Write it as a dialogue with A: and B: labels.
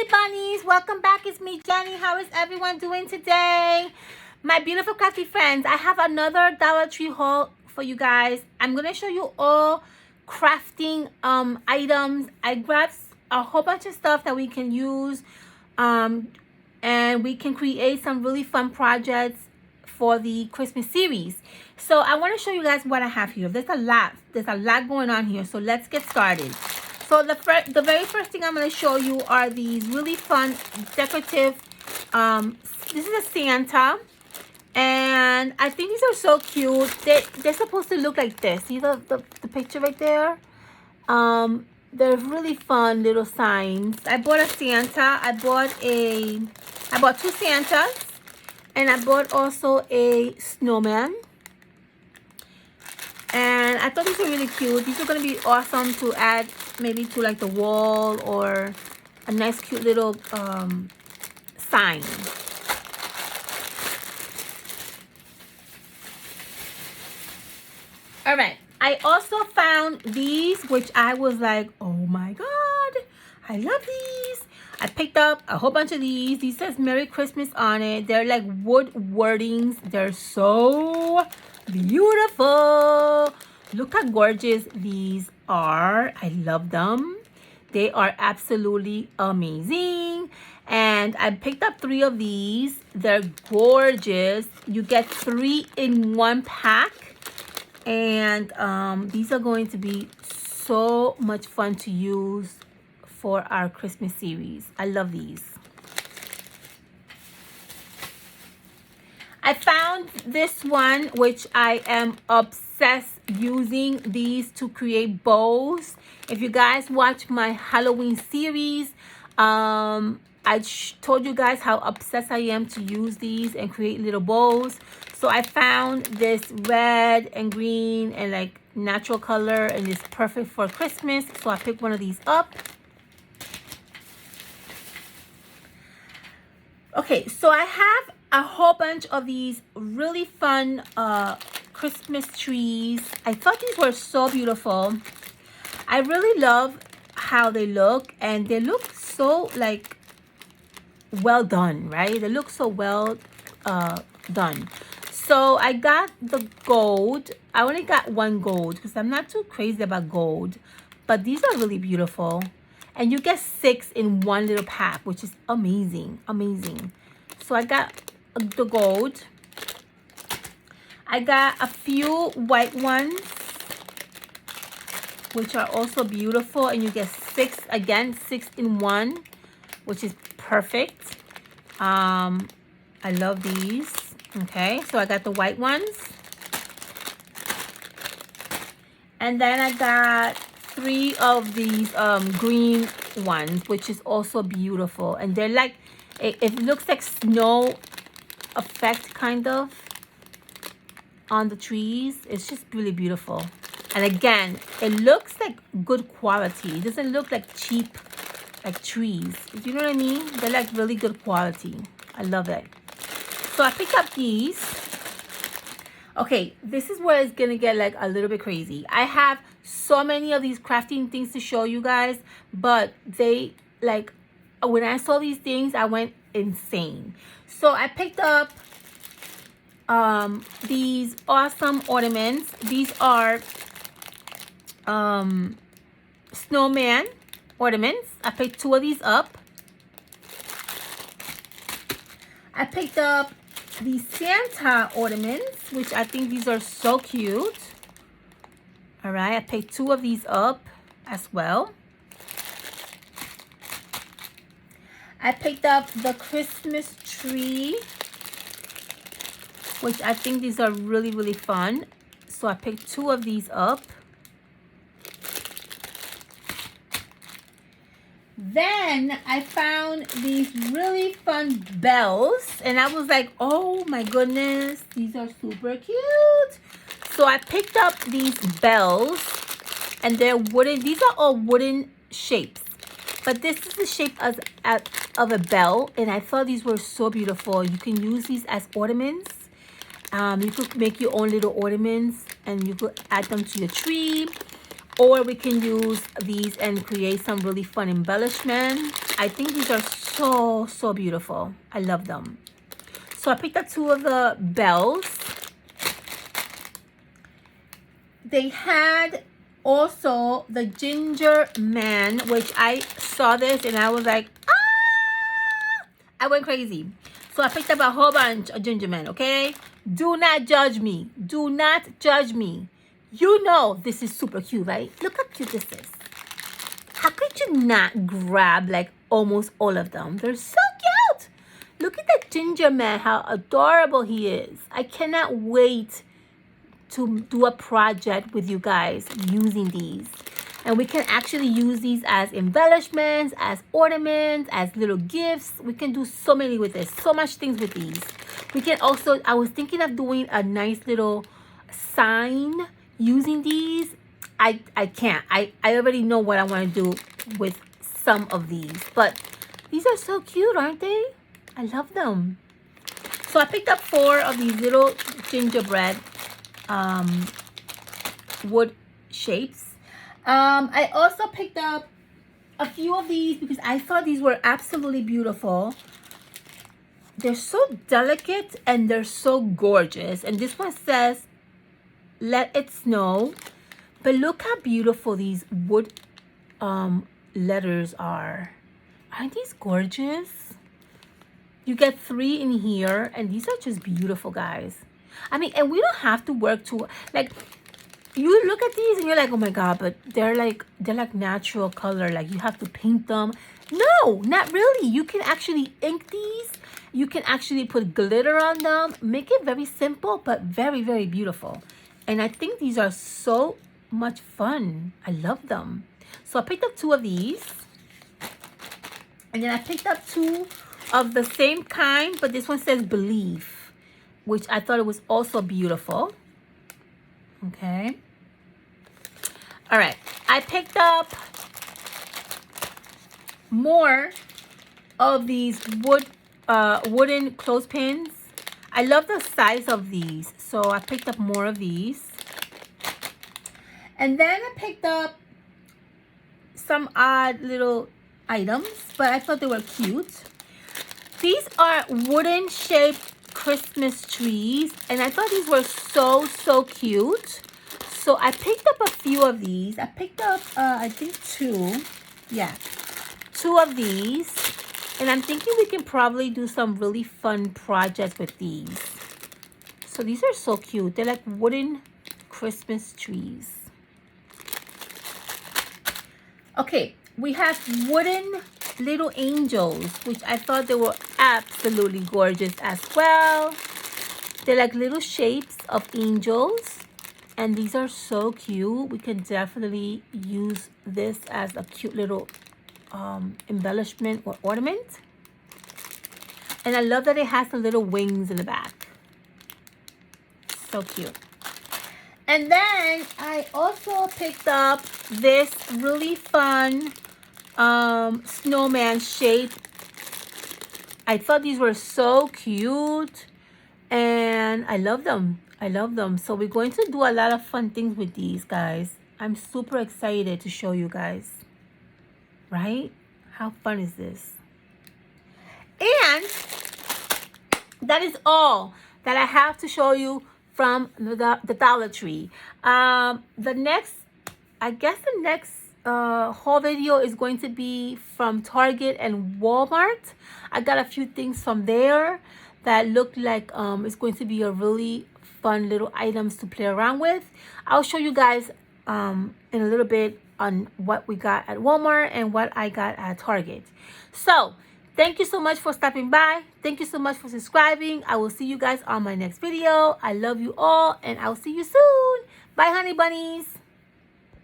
A: bunnies, welcome back. It's me, Jenny. How is everyone doing today? My beautiful crafty friends, I have another Dollar Tree haul for you guys. I'm gonna show you all crafting items. I grabbed a whole bunch of stuff that we can use and we can create some really fun projects for the Christmas series. So I want to show you guys what I have here. There's a lot going on here, so let's get started. So the very first thing I'm going to show you are these really fun decorative, this is a Santa, and I think these are so cute. They're supposed to look like this. See the picture right there? They're really fun little signs. I bought a Santa. I bought two Santas, and I bought also a snowman. And I thought these were really cute. These are going to be awesome to add maybe to like the wall or a nice cute little sign. All right. I also found these, which I was like, oh my God, I love these. I picked up a whole bunch of these. These says Merry Christmas on it. They're like wood wordings. They're so beautiful. Look how gorgeous these are. I love them. They are absolutely amazing. And I picked up 3 of these. They're gorgeous. You get 3 in 1 pack. And these are going to be so much fun to use for our Christmas series. I love these. I found this one, which I am obsessed using these to create bows. If you guys watch my Halloween series, I told you guys how obsessed I am to use these and create little bows. So I found this red and green and like natural color, and it's perfect for Christmas. So I picked one of these up. Okay, so I have a whole bunch of these really fun Christmas trees. I thought these were so beautiful. I really love how they look, and they look so like well done, right? They look so well done. So I got the gold. I only got 1 gold because I'm not too crazy about gold, but these are really beautiful. And you get 6 in 1 little pack, which is amazing, amazing. So I got the gold. I got a few white ones, which are also beautiful. And you get 6, again, 6 in 1, which is perfect. I love these. Okay, so I got the white ones. And then I got 3 of these green ones, which is also beautiful. And they're like, it looks like snow effect kind of on the trees. It's just really beautiful. And again, it looks like good quality. It doesn't look like cheap like trees. You know what I mean? They're like really good quality. I love it. So I picked up these. Okay, this is where it's gonna get like a little bit crazy. I have so many of these crafting things to show you guys, but they like, when I saw these things, I went insane. So I picked up these awesome ornaments. These are snowman ornaments. I picked 2 of these up. I picked up these Santa ornaments, which I think these are so cute. All right, I picked 2 of these up as well. I picked up the Christmas tree, which I think these are really, really fun. So I picked 2 of these up. Then I found these really fun bells, and I was like, oh my goodness, these are super cute. So I picked up these bells, and they're wooden. These are all wooden shapes, but this is the shape of a bell, and I thought these were so beautiful. You can use these as ornaments. You could make your own little ornaments, and you could add them to your tree. or we can use these and create some really fun embellishment. I think these are so beautiful. I love them. So I picked up 2 of the bells. They had also the ginger man, which I saw this and I was like, ah! I went crazy. So I picked up a whole bunch of ginger men, okay? Do not judge me. Do not judge me. You know this is super cute, right? Look how cute this is. How could you not grab like almost all of them? They're so cute. Look at that ginger man, how adorable he is. I cannot wait to do a project with you guys using these. And we can actually use these as embellishments, as ornaments, as little gifts. We can do so many with this, so much things with these. We can also, I was thinking of doing a nice little sign using these. I can't. I already know what I want to do with some of these. But these are so cute, aren't they? I love them. So I picked up 4 of these little gingerbread wood shapes. I also picked up a few of these because I thought these were absolutely beautiful. They're so delicate and they're so gorgeous. And this one says, "Let it snow." But look how beautiful these wood letters are. Aren't these gorgeous? You get 3 in here, and these are just beautiful, guys. I mean, and we don't have to work to, like, you look at these and you're like, oh my God, but they're like natural color. Like you have to paint them. No, not really. You can actually ink these. You can actually put glitter on them. Make it very simple, but very beautiful. And I think these are so much fun. I love them. So I picked up 2 of these. And then I picked up 2 of the same kind, but this one says believe, which I thought it was also beautiful. Okay. All right. I picked up more of these wooden clothespins. I love the size of these, so I picked up more of these. And then I picked up some odd little items, but I thought they were cute. These are wooden shaped Christmas trees, and I thought these were so cute. So I picked up a few of these. I picked up I think 2. Yeah, 2 of these. And I'm thinking we can probably do some really fun projects with these. So these are so cute. They're like wooden Christmas trees. Okay, we have wooden little angels, which I thought they were absolutely gorgeous as well. They're like little shapes of angels. And these are so cute. We can definitely use this as a cute little embellishment or ornament. And I love that it has the little wings in the back. So cute. And then I also picked up this really fun snowman shape. I thought these were so cute. And I love them. I love them. So we're going to do a lot of fun things with these, guys. I'm super excited to show you guys. Right? How fun is this? And that is all that I have to show you from the Dollar Tree. I guess the next haul video is going to be from Target and Walmart. I got a few things from there that look like it's going to be a really fun little items to play around with. I'll show you guys in a little bit on what we got at Walmart and what I got at Target. So thank you so much for stopping by. Thank you so much for subscribing. I will see you guys on my next video. I love you all, and I'll see you soon. Bye, honey bunnies.